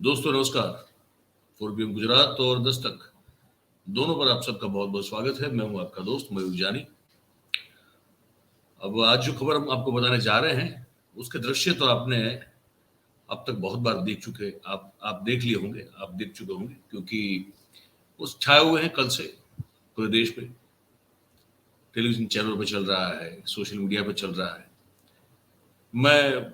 दोस्तों नमस्कार। फोरबीएम गुजरात और दस्तक दोनों पर आप सबका बहुत बहुत स्वागत है। मैं हूं आपका दोस्त मयूर जानी। अब आज जो खबर हम आपको बताने जा रहे हैं उसके दृश्य तो आपने अब तक बहुत बार देख चुके, आप देख लिए होंगे, आप देख चुके होंगे, क्योंकि उस छाए हुए हैं कल से पूरे देश पे। टेलीविजन चैनल पे चल रहा है, सोशल मीडिया पे चल रहा है। मैं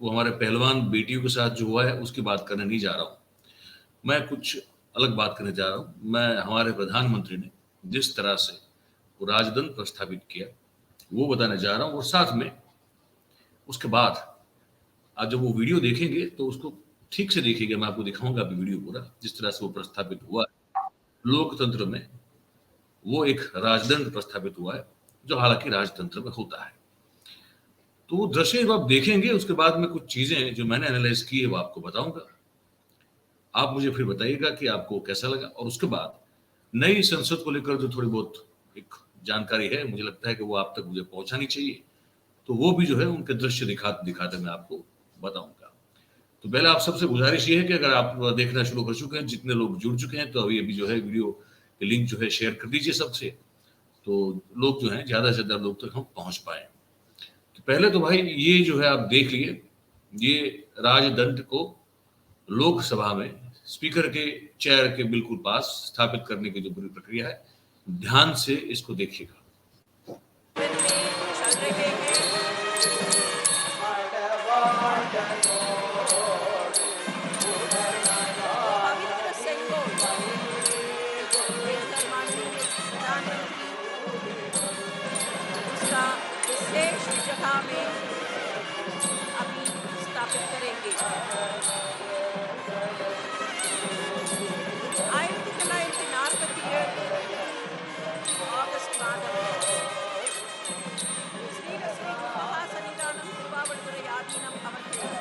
वो हमारे पहलवान बेटियों के साथ जो हुआ है उसकी बात करने नहीं जा रहा हूँ। मैं कुछ अलग बात करने जा रहा हूँ। मैं हमारे प्रधानमंत्री ने जिस तरह से वो राजदंड प्रस्थापित किया वो बताने जा रहा हूँ, और साथ में उसके बाद आज जब वो वीडियो देखेंगे तो उसको ठीक से देखिएगा। मैं आपको दिखाऊंगा अभी वीडियो पूरा, जिस तरह से वो प्रस्थापित हुआ है लोकतंत्र में। वो एक राजदंड प्रस्थापित हुआ है जो हालांकि राजतंत्र में होता है। तो वो दृश्य जब आप देखेंगे उसके बाद में कुछ चीजें जो मैंने एनालाइज की है वो आपको बताऊंगा। आप मुझे फिर बताइएगा कि आपको कैसा लगा। और उसके बाद नई संसद को लेकर जो थोड़ी बहुत एक जानकारी है, मुझे लगता है कि वो आप तक मुझे पहुंचानी चाहिए। तो वो भी जो है उनके दृश्य दिखाते मैं आपको बताऊंगा। तो पहले आप सबसे गुजारिश ये है कि अगर आप देखना शुरू कर चुके हैं, जितने लोग जुड़ चुके हैं, तो अभी अभी जो है वीडियो के लिंक जो है शेयर कर दीजिए सबसे, तो लोग जो है ज्यादा से ज्यादा लोग तक हम पहुंच पाए। तो पहले तो भाई ये जो है आप देख लिए, ये राजदंड को लोकसभा में स्पीकर के चेयर के बिल्कुल पास स्थापित करने की जो पूरी प्रक्रिया है, ध्यान से इसको देखिएगा। विशेष जगह में अभी स्थापित करेंगे। 1947 ஆகஸ்ட் மாதம் ஸ்ரீரஸ்ரீ மகாசன்னிதானம் திருவாவடுதுறை ஆதீனம் அவர்கள்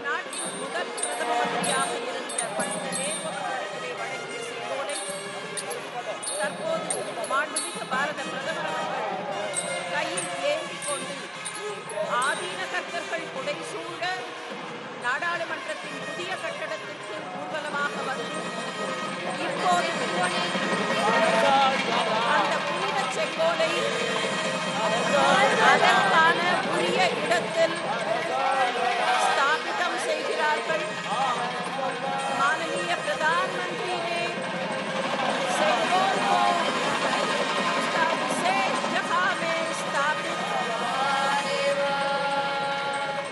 நாட்டின் முதல் பிரதம மந்திரியாக இருந்த பண்டித நேரு அவர்களிடத்திலே வழங்கிய செங்கோலை தற்போது மாண்புமிகு பாரத பிரதமர் அவர்கள் கையில் ஏந்திக் கொண்டு ஆதீன கர்த்தர்கள் புடைசூழ நாடாளுமன்றத்தின் புதிய கட்டடத்திற்கு ஊர்வலமாக வந்து இப்போது அந்த புனித செங்கோலை அதற்கான உரிய இடத்தில் ஸ்தாபிதம் செய்கிறார்கள்। माननीय प्रधानमंत्री ने सेंगोल को विशेष जगह में स्थापित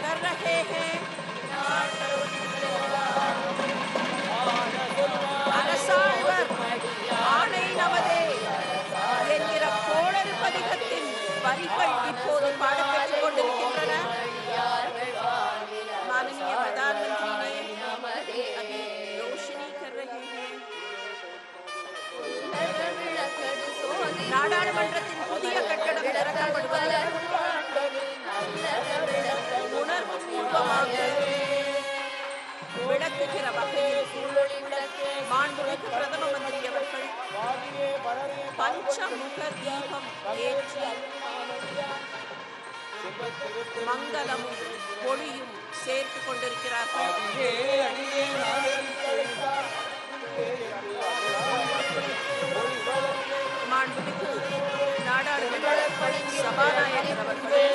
कर रहे हैं। அரசாழ்வர் ஆணை நமதே என்கிற கோளறு பதிகத்தின் வரிகள் இப்போது பாடப்பெற்றுக் கொண்டிருக்கின்றன। माननीय प्रधानमंत्री ने अभी रोशनी कर रहे हैं। நாடாளுமன்றத்தின் புதிய கட்டடம் திறக்கப்படுவது உணர்வுபூர்வமாக விளக்குகிற வகையில் மாண்புமிகு பிரதம மந்திரி அவர்கள் பஞ்சமுக தீபம் ஏற்றி மங்களமும் ஒளியும் சேர்த்து கொண்டிருக்கிறார்கள்। மாண்புமிகு நாடாளுமன்ற சபாநாயகர் அவர்கள்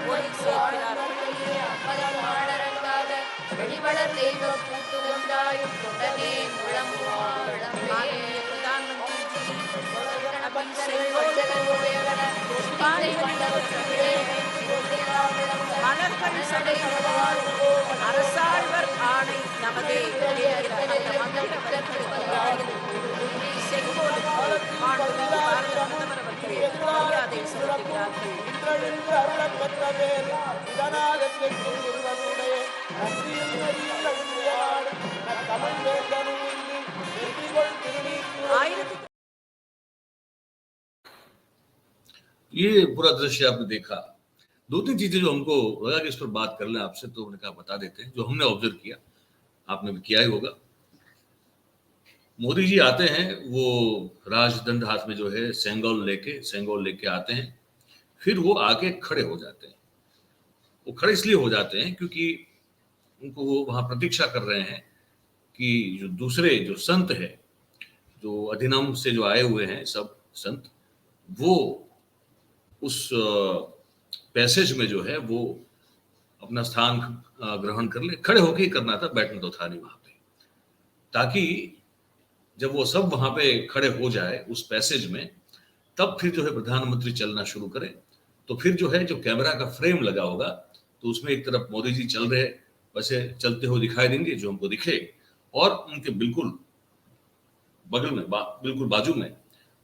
ஒளி சேர்க்கிறார்கள்। माननीय प्रधानमंत्री மலர்கள் சடையுவார் அரசாழ்வர் ஆணை நமதே செங்கோலுக்கு மாண்புமிகு பாரத பிரதமர் அவர்கள் மரியாதை செலுத்துகிறார்கள்। ये पूरा दृश्य आपने देखा। दो तीन चीजें जो हमको लगा कि इस पर बात कर लें आपसे, तो हमने कहा बता देते हैं जो हमने ऑब्जर्व किया। आपने भी किया ही होगा। मोदी जी आते हैं, वो राजदंड हाथ में जो है सेंगोल लेके आते हैं, फिर वो आके खड़े हो जाते हैं। वो खड़े इसलिए हो जाते हैं क्योंकि उनको वो वहां प्रतीक्षा कर रहे हैं कि जो दूसरे जो संत है, जो अधिनम से जो आए हुए हैं सब संत, वो उस पैसेज में जो है वो अपना स्थान ग्रहण कर ले। खड़े होके ही करना था, बैठना तो था नहीं वहां पे, ताकि जब वो सब वहां पे खड़े हो जाए उस पैसेज में, तब फिर जो है प्रधानमंत्री चलना शुरू करें। तो फिर जो है जो कैमरा का फ्रेम लगा होगा, तो उसमें एक तरफ मोदी जी चल रहे वैसे चलते हुए दिखाई देंगे जो हमको दिखे, और उनके बिल्कुल बगल में बिल्कुल बाजू में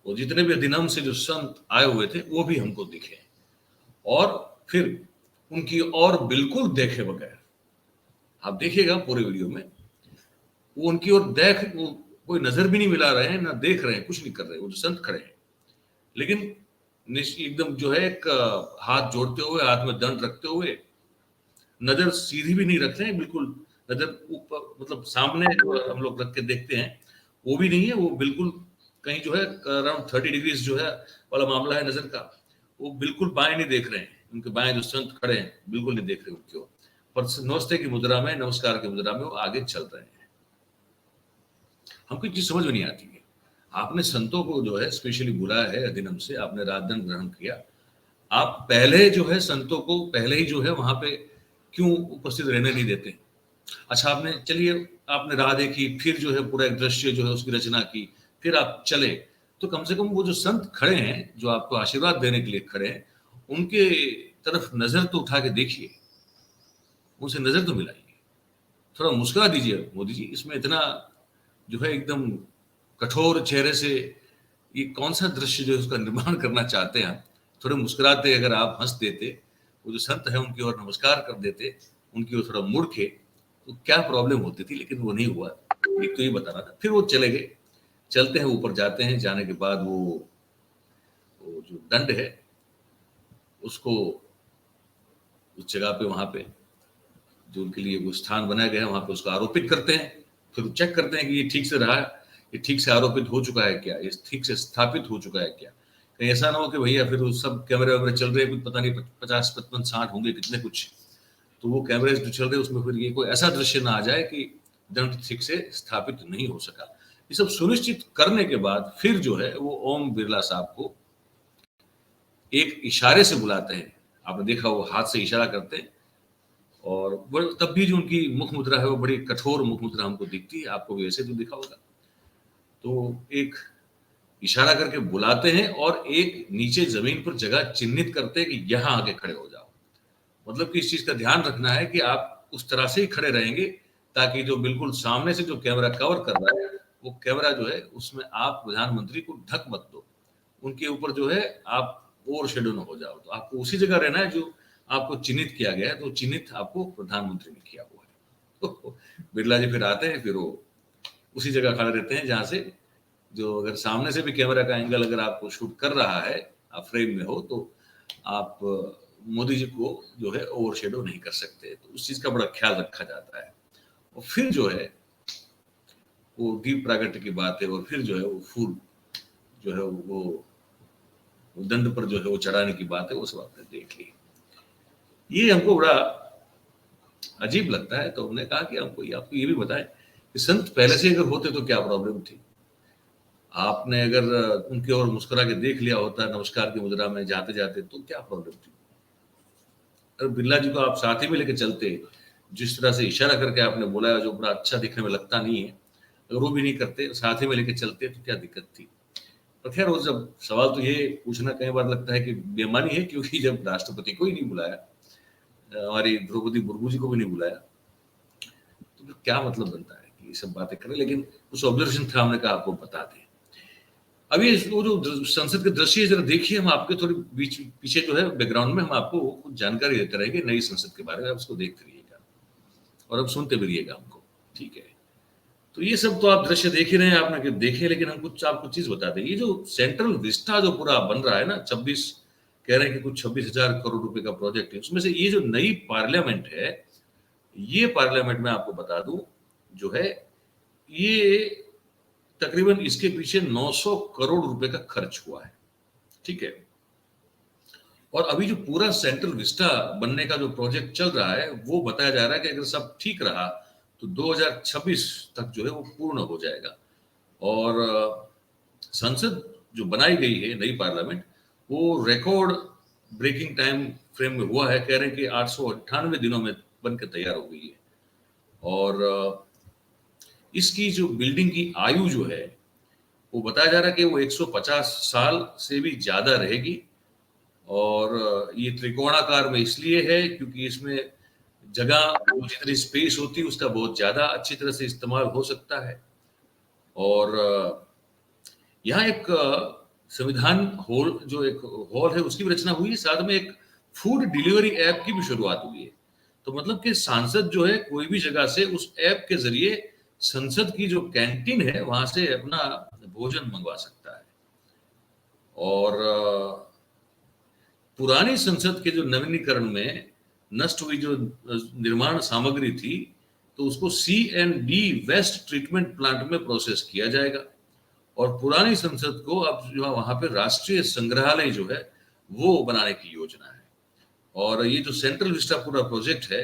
वो जितने भी अधिनम से जो संत आए हुए थे वो भी हमको दिखे, और फिर उनकी और बिल्कुल देखे बगैर, आप देखिएगा पूरे वीडियो में, वो उनकी ओर वो कोई नजर भी नहीं मिला रहे हैं, ना देख रहे हैं, कुछ नहीं कर रहे, वो जो संत खड़े हैं, लेकिन एकदम जो है एक हाथ जोड़ते हुए, हाथ में दंड रखते हुए, नजर सीधी भी नहीं रख रहे हैं, बिल्कुल नजर ऊपर, मतलब सामने जो हम लोग रख के देखते हैं वो भी नहीं है, वो बिल्कुल कहीं जो है अराउंड 30 डिग्रीज जो है वाला मामला है नजर का, वो बिल्कुल बाएं नहीं देख रहे हैं, उनके बाएं जो संत खड़े हैं बिल्कुल नहीं देख रहे उनकी ओर, पर नमस्ते की मुद्रा में, नमस्कार की मुद्रा में वो आगे चल रहे हैं। हमको एक चीज समझ में नहीं आती है, आपने संतों को जो है स्पेशली बुलाया है अधिनम से, आपने राजदंड ग्रहण किया, आप पहले जो है संतों को पहले ही जो है वहां पे क्यों उपस्थित रहने नहीं देते? अच्छा, आपने चलिए आपने राह देखी, फिर जो है पूरा एक दृश्य जो है उसकी रचना की, फिर आप चले, तो कम से कम वो जो संत खड़े हैं जो आपको आशीर्वाद देने के लिए खड़े हैं, उनके तरफ नजर तो उठा के देखिए, उनसे नजर तो मिलाइए, थोड़ा मुस्कुरा दीजिए मोदी जी। इसमें इतना जो है एकदम कठोर चेहरे से ये कौन सा दृश्य जो है उसका निर्माण करना चाहते हैं? थोड़े मुस्कुराते अगर आप हंस देते, वो जो संत है उनकी ओर नमस्कार कर देते, उनकी ओर थोड़ा मुड़ के, तो क्या प्रॉब्लम होती थी, लेकिन वो नहीं हुआ। एक तो ये बताना था, फिर वो चले गए, चलते हैं ऊपर जाते हैं, जाने के बाद वो जो दंड है उसको उस जगह पे वहां पे जो उनके लिए वो स्थान बनाया गया है वहां पे उसको आरोपित करते हैं, फिर चेक करते हैं कि ये ठीक से रहा है, ये ठीक से आरोपित हो चुका है क्या, ये ठीक से स्थापित हो चुका है क्या, कहीं ऐसा ना हो कि भैया फिर वो सब कैमरे वैमरे चल रहे हैं, कुछ पता नहीं 50 55 60 होंगे कितने कुछ, तो वो कैमरे जो चल रहे हैं उसमें फिर ये कोई ऐसा दृश्य ना आ जाए कि दंड ठीक से स्थापित नहीं हो सका। ये सब सुनिश्चित करने के बाद फिर जो है वो ओम बिरला साहब को एक इशारे से बुलाते हैं, आपने देखा वो हाथ से इशारा करते हैं, और तब भी जो उनकी मुख मुद्रा है वो बड़ी कठोर मुख मुद्रा हमको दिखती है, आपको भी ऐसे तो दिखा होगा। तो एक इशारा करके बुलाते हैं और एक नीचे जमीन पर जगह चिन्हित करते हैं कि यहाँ आके खड़े हो जाओ, मतलब कि इस चीज का ध्यान रखना है कि आप उस तरह से ही खड़े रहेंगे ताकि जो बिल्कुल सामने से जो कैमरा कवर कर रहा है वो कैमरा जो है उसमें आप प्रधानमंत्री को ढक मत दो, उनके ऊपर जो है आप ओवर शेडो न हो जाओ, तो आपको उसी जगह रहना है जो आपको चिन्हित किया गया है, तो चिन्हित आपको प्रधानमंत्री ने किया हुआ है। तो बिरला जी फिर आते हैं, फिर वो उसी जगह खड़े रहते हैं जहां से जो अगर सामने से भी कैमरा का एंगल अगर आपको शूट कर रहा है, आप फ्रेम में हो, तो आप मोदी जी को जो है ओवर शेडो नहीं कर सकते, तो उस चीज का बड़ा ख्याल रखा जाता है। और फिर जो है वो दीप प्रागट्य की बात है, और फिर जो है वो फूल जो है वो दंड पर जो है वो चढ़ाने की बात है, वो सब आपने देख ली। ये हमको बड़ा अजीब लगता है, तो हमने कहा कि हमको आपको ये भी बताएं कि संत पहले से अगर होते तो क्या प्रॉब्लम थी, आपने अगर उनकी ओर मुस्कुरा के देख लिया होता नमस्कार की मुद्रा में जाते जाते, तो क्या प्रॉब्लम थी? अगर बिरला जी को आप साथ ही में लेके चलते, जिस तरह से इशारा करके आपने बोला जो बड़ा अच्छा दिखने में लगता नहीं है, अगर वो भी नहीं करते, साथ ही में लेके चलते, तो क्या दिक्कत थी? पर खैर वो जब सवाल तो ये पूछना कई बार लगता है कि बेईमानी है, क्योंकि जब राष्ट्रपति को ही नहीं बुलाया, हमारी द्रौपदी मुर्मू जी को भी नहीं बुलाया, तो फिर क्या मतलब बनता है कि ये सब बातें करें? लेकिन उस ऑब्जर्वेशन था, हमने कहा आपको बता दें। अब ये वो जो संसद के दृश्य जरा देखिए, हम आपके थोड़ी बीच पीछे जो है बैकग्राउंड में हम आपको कुछ जानकारी देते रहेंगे नई संसद के बारे में, आप उसको देखते रहिएगा और अब सुनते भी रहिएगा हमको, ठीक है? तो ये सब तो आप दृश्य देख ही रहे हैं, आपने देखे, लेकिन हम कुछ आपको चीज बता दें। ये जो सेंट्रल विस्टा जो पूरा बन रहा है ना, 26 कह रहे हैं कि कुछ 26,000 करोड़ रुपए का प्रोजेक्ट है, उसमें से ये जो नई पार्लियामेंट है, ये पार्लियामेंट में आपको बता दूं जो है, ये तकरीबन इसके पीछे 900 करोड़ रुपए का खर्च हुआ है, ठीक है? और अभी जो पूरा सेंट्रल विस्टा बनने का जो प्रोजेक्ट चल रहा है, वो बताया जा रहा है कि अगर सब ठीक रहा तो 2026 तक जो है वो पूर्ण हो जाएगा। और संसद जो बनाई गई है, नई पार्लियामेंट, वो रिकॉर्ड ब्रेकिंग टाइम फ्रेम में हुआ है। कह रहे हैं कि 898 दिनों में बनकर तैयार हो गई है। और इसकी जो बिल्डिंग की आयु जो है, वो बताया जा रहा है कि वो 150 साल से भी ज्यादा रहेगी। और ये त्रिकोणाकार में इसलिए है क्योंकि इसमें जगह, वो जितनी स्पेस होती है उसका बहुत ज्यादा अच्छी तरह से इस्तेमाल हो सकता है। और यहाँ एक संविधान हॉल, जो एक हॉल है, उसकी भी रचना हुई है। साथ में एक फूड डिलीवरी ऐप की भी शुरुआत हुई है। तो मतलब कि सांसद जो है कोई भी जगह से उस ऐप के जरिए संसद की जो कैंटीन है वहां से अपना भोजन मंगवा सकता है। और पुरानी संसद के जो नवीनीकरण में नष्ट हुई जो निर्माण सामग्री थी, तो उसको C&D वेस्ट ट्रीटमेंट प्लांट में प्रोसेस किया जाएगा। और पुरानी संसद को अब जो है वहां पे राष्ट्रीय संग्रहालय जो है वो बनाने की योजना है। और ये जो सेंट्रल विस्टा पूरा प्रोजेक्ट है,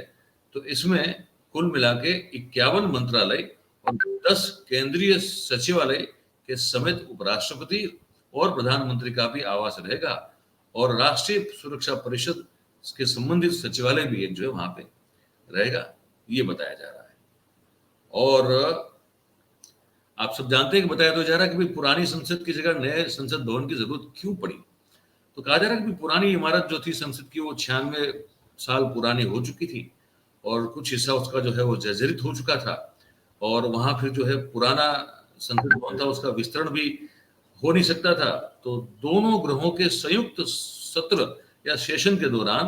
तो इसमें कुल मिला के 51 मंत्रालय और 10 केंद्रीय सचिवालय के समेत उपराष्ट्रपति और प्रधानमंत्री का भी आवास रहेगा। और राष्ट्रीय सुरक्षा परिषद के संबंधित सचिवालय भी एक जो है वहां पे रहेगा, ये बताया जा रहा है। और आप सब जानते हैं कि बताया तो जा रहा है कि भाई पुरानी संसद की जगह नए संसद भवन की जरूरत क्यों पड़ी। तो कहा जा रहा है कि पुरानी इमारत जो थी संसद की, वो 96 साल पुरानी हो चुकी थी और कुछ हिस्सा उसका जो है वो जर्जरित हो चुका था। और वहां फिर जो है पुराना संसद भवन था, उसका विस्तरण भी हो नहीं सकता था। तो दोनों गृहों के संयुक्त सत्र या सेशन के दौरान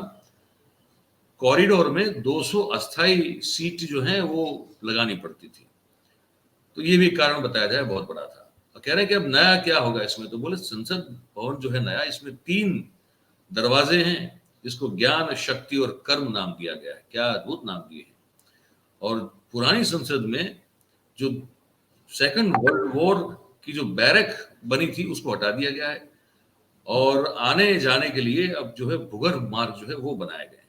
कॉरिडोर में 200 अस्थायी सीट जो है वो लगानी पड़ती थी। तो ये भी कारण बताया जाए बहुत बड़ा था। और कह रहे हैं कि अब नया क्या होगा इसमें, तो बोले संसद भवन जो है नया, इसमें 3 दरवाजे हैं जिसको ज्ञान, शक्ति और कर्म नाम दिया गया है। क्या अद्भुत नाम दिए हैं। और पुरानी संसद में जो सेकंड वर्ल्ड वॉर की जो बैरक बनी थी उसको हटा दिया गया है। और आने जाने के लिए अब जो है भूगर्भ मार्ग जो है वो बनाए गए हैं।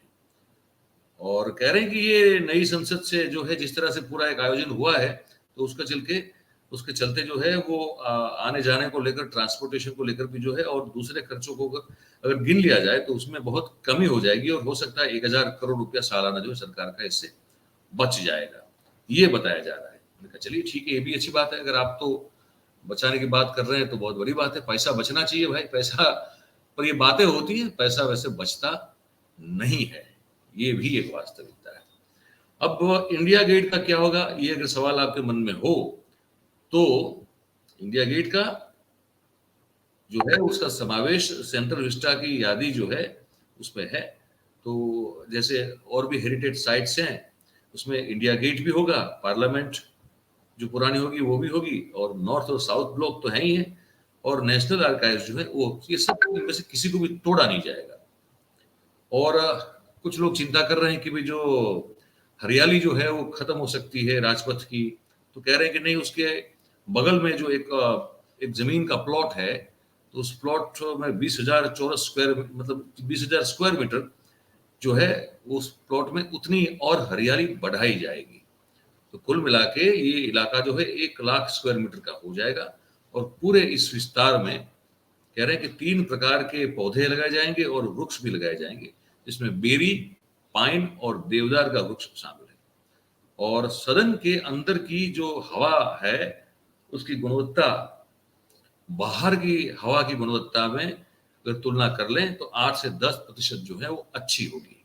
और कह रहे हैं कि ये नई संसद से जो है जिस तरह से पूरा एक आयोजन हुआ है, तो उसके चलते जो है वो आने जाने को लेकर, ट्रांसपोर्टेशन को लेकर भी जो है, और दूसरे खर्चों को अगर गिन लिया जाए तो उसमें बहुत कमी हो जाएगी। और हो सकता है 1000 करोड़ रुपया सालाना जो है सरकार का इससे बच जाएगा, ये बताया जा रहा है। मैंने कहा चलिए ठीक है, ये भी अच्छी बात है। अगर आप तो बचाने की बात कर रहे हैं तो बहुत बड़ी बात है। पैसा बचना चाहिए भाई, पैसा पर ये बातें होती है, पैसा वैसे बचता नहीं है, ये भी एक वास्तविकता है। अब इंडिया गेट का क्या होगा, ये अगर सवाल आपके मन में हो, तो इंडिया गेट का जो है उसका समावेश सेंट्रल विस्टा की यादी जो है उसमें है। तो जैसे और भी हेरिटेज साइट्स हैं, उसमें इंडिया गेट भी होगा, पार्लियामेंट जो पुरानी होगी वो भी होगी, और नॉर्थ और साउथ ब्लॉक तो है ही है, और नेशनल आर्काइव जो है वो, ये सब इनमें से किसी को भी तोड़ा नहीं जाएगा। और कुछ लोग चिंता कर रहे हैं कि भाई जो हरियाली जो है वो खत्म हो सकती है राजपथ की। तो कह रहे हैं कि नहीं, उसके बगल में जो एक जमीन का प्लॉट है, तो उस प्लॉट में 20,000 चौरस स्क्वायर, मतलब 20,000 स्क्वायर मीटर जो है, उस प्लॉट में उतनी और हरियाली बढ़ाई जाएगी। तो कुल मिला के ये इलाका जो है 1 लाख स्क्वायर मीटर का हो जाएगा। और पूरे इस विस्तार में कह रहे हैं कि 3 प्रकार के पौधे लगाए जाएंगे और वृक्ष भी लगाए जाएंगे, जिसमें बेरी, पाइन और देवदार का वृक्ष शामिल है। और सदन के अंदर की जो हवा है उसकी गुणवत्ता बाहर की हवा की गुणवत्ता में अगर तुलना कर लें तो 8 से 10% जो है वो अच्छी होगी।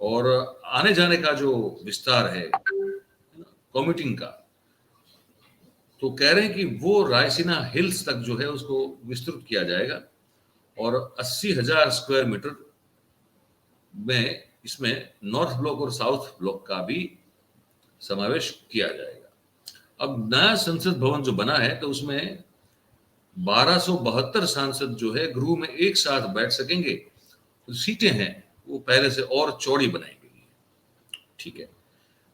और आने जाने का जो विस्तार है कम्यूटिंग का, तो कह रहे हैं कि वो रायसीना हिल्स तक जो है उसको विस्तृत किया जाएगा। और 80,000 स्क्वायर मीटर में इसमें नॉर्थ ब्लॉक और साउथ ब्लॉक का भी समावेश किया जाएगा। अब नया संसद भवन जो बना है, तो उसमें 1272 सांसद जो है गृह में एक साथ बैठ सकेंगे। तो सीटें हैं वो पहले से और चौड़ी बनाई गई है। ठीक है,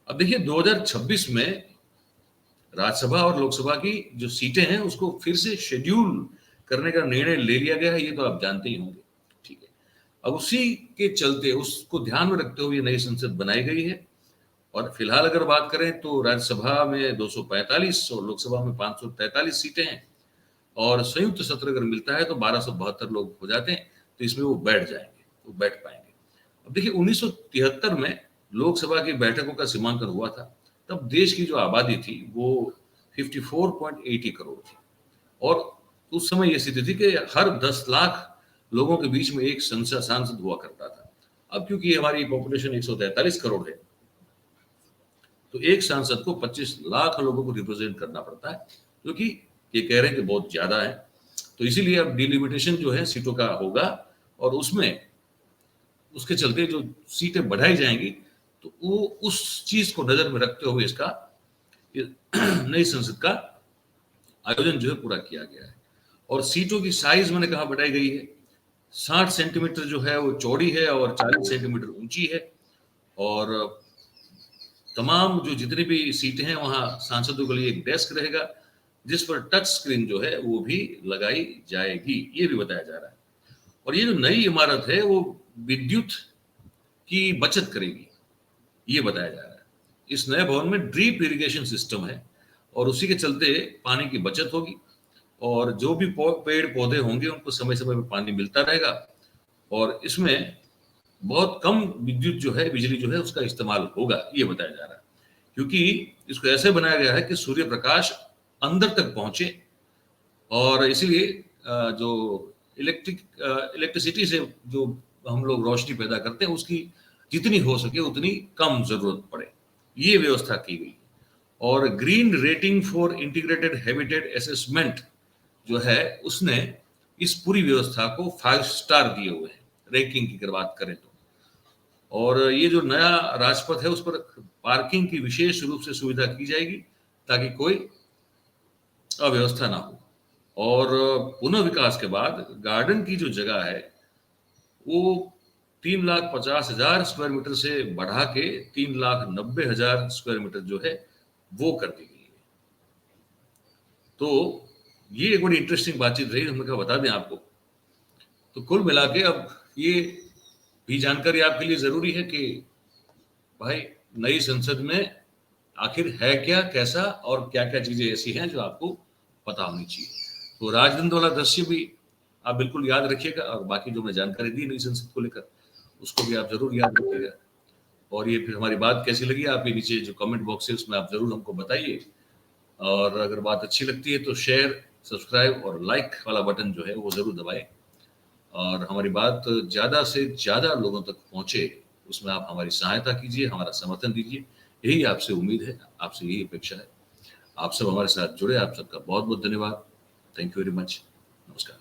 अब देखिए 2026 में राज्यसभा और लोकसभा की जो सीटें हैं उसको फिर से शेड्यूल करने का निर्णय ले लिया गया है, ये तो आप जानते ही होंगे। ठीक है, अब उसी के चलते उसको ध्यान में रखते हुए नई संसद बनाई गई है। और फिलहाल अगर बात करें तो राज्यसभा में 245 और लोकसभा में 543 सीटें हैं, और संयुक्त सत्र अगर मिलता है तो 1272 लोग हो जाते हैं, तो इसमें वो बैठ पाएंगे। अब देखिए 1973 में लोकसभा की बैठकों का सीमांकन हुआ था, तब देश की जो आबादी थी वो 54.80 करोड़ थी, और उस समय ये स्थिति थी कि हर 10 लाख लोगों के बीच में एक सांसद हुआ करता था। अब क्योंकि हमारी पॉपुलेशन 143 करोड़ है, तो एक सांसद को 25 लाख लोगों को रिप्रेजेंट करना पड़ता है, जो कि ये कह रहे हैं कि बहुत ज्यादा है। तो इसीलिए अब डिलिमिटेशन जो है सीटों का होगा, और उसमें उसके चलते जो सीटें बढ़ाई जाएंगी, तो वो उस चीज को नजर में रखते हुए इसका नई संसद का आयोजन जो है पूरा किया गया है। और सीटों की साइज मैंने कहा बढ़ाई गई है, 60 सेंटीमीटर जो है वो चौड़ी है और 40 सेंटीमीटर ऊंची है, और तमाम जो जितनी भी सीटें हैं वहां सांसदों के लिए एक डेस्क रहेगा, जिस पर टच स्क्रीन जो है वो भी लगाई जाएगी, ये भी बताया जा रहा है। और ये जो नई इमारत है वो विद्युत की बचत करेगी, ये बताया जा रहा है। इस नए भवन में ड्रीप इरिगेशन सिस्टम है, और उसी के चलते पानी की बचत होगी, और जो भी पेड़ पौधे होंगे उनको समय समय पर पानी मिलता रहेगा, और इसमें बहुत कम बिजली जो है उसका इस्तेमाल होगा, ये बताया जा रहा है। क्योंकि इसको ऐसे बनाया गया है कि सूर्य प्रकाश अंदर तक पहुंचे, और इसीलिए जो इलेक्ट्रिसिटी से जो हम लोग रोशनी पैदा करते हैं उसकी जितनी हो सके उतनी कम जरूरत पड़े, ये व्यवस्था की गई। और green rating for integrated habitat assessment जो है उसने इस पूरी व्यवस्था को 5 स्टार दिए हुए हैं, रैंकिंग की अगर बात करें तो। और ये जो नया राजपथ है उस पर पार्किंग की विशेष रूप से सुविधा की जाएगी, ताकि कोई अव्यवस्था ना हो। और पुनः विकास के बाद गार्डन की जो जगह है वो 3,50,000 स्क्वायर मीटर से बढ़ा के 3,90,000 स्क्वायर मीटर जो है वो कर दी गई है। तो ये एक बड़ी इंटरेस्टिंग बातचीत रही, हमने कहा बता दें आपको। तो कुल मिला के अब ये भी जानकारी आपके लिए जरूरी है कि भाई नई संसद में आखिर है क्या, कैसा, और क्या क्या चीजें ऐसी हैं जो आपको पता होनी चाहिए। तो राजदंड वाला दृश्य भी आप बिल्कुल याद रखिएगा, और बाकी जो मैं जानकारी दी नई संसद को लेकर उसको भी आप जरूर याद रखिएगा। और ये फिर हमारी बात कैसी लगी आपके नीचे जो कमेंट बॉक्स है उसमें आप जरूर हमको बताइए, और अगर बात अच्छी लगती है तो शेयर, सब्सक्राइब और लाइक वाला बटन जो है वो जरूर दबाएं, और हमारी बात ज्यादा से ज्यादा लोगों तक पहुंचे उसमें आप हमारी सहायता कीजिए, हमारा समर्थन दीजिए। यही आपसे उम्मीद है, आपसे यही अपेक्षा है। आप सब हमारे साथ जुड़े, आप सबका बहुत बहुत धन्यवाद। Thank you very much. नमस्कार।